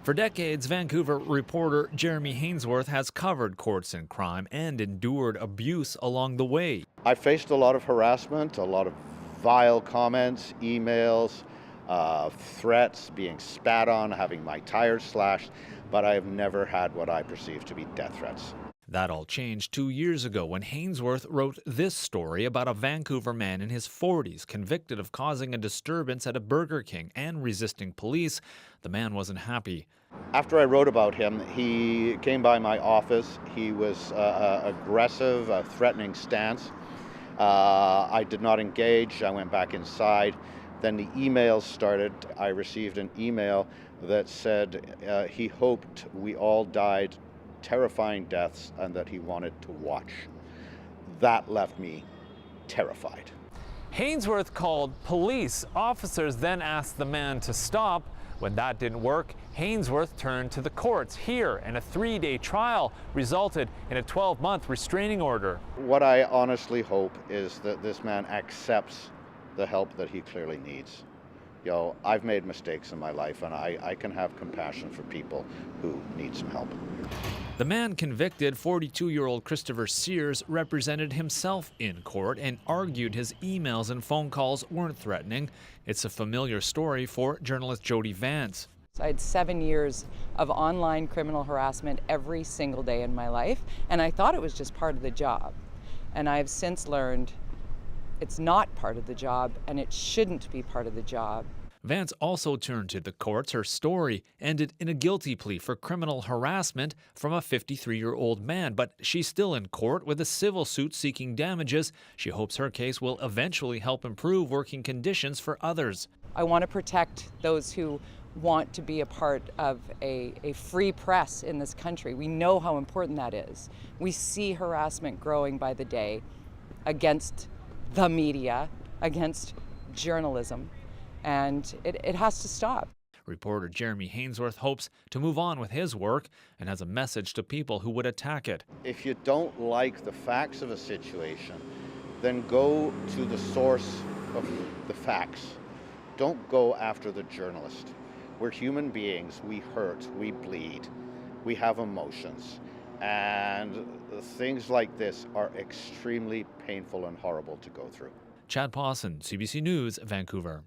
For decades, Vancouver reporter Jeremy Hainsworth has covered courts and crime and endured abuse along the way. I faced a lot of harassment, a lot of vile comments, emails, threats, being spat on, having my tires slashed, but I have never had what I perceive to be death threats. That all changed 2 years ago when Hainsworth wrote this story about a Vancouver man in his 40s convicted of causing a disturbance at a Burger King and resisting police. The man wasn't happy. After I wrote about him, he came by my office. He was aggressive, a threatening stance. I did not engage. I went back inside. Then the emails started. I received an email that said he hoped we all died terrifying deaths and that he wanted to watch. That left me terrified. Hainsworth called police. Officers then asked the man to stop. When that didn't work, Hainsworth turned to the courts here, and a 3-day trial resulted in a 12-month restraining order. What I honestly hope is that this man accepts the help that he clearly needs. You know, I've made mistakes in my life, and I can have compassion for people who need some help. The man convicted, 42-year-old Christopher Sears, represented himself in court and argued his emails and phone calls weren't threatening. It's a familiar story for journalist Jody Vance. I had 7 years of online criminal harassment every single day in my life, and I thought it was just part of the job. And I've since learned it's not part of the job, and it shouldn't be part of the job. Vance also turned to the courts. Her story ended in a guilty plea for criminal harassment from a 53-year-old man, but she's still in court with a civil suit seeking damages. She hopes her case will eventually help improve working conditions for others. I want to protect those who want to be a part of a free press in this country. We know how important that is. We see harassment growing by the day against the media, against journalism. And it has to stop. Reporter Jeremy Hainsworth hopes to move on with his work and has a message to people who would attack it. If you don't like the facts of a situation, then go to the source of the facts. Don't go after the journalist. We're human beings. We hurt, we bleed, we have emotions. And things like this are extremely painful and horrible to go through. Chad Pawson, CBC News, Vancouver.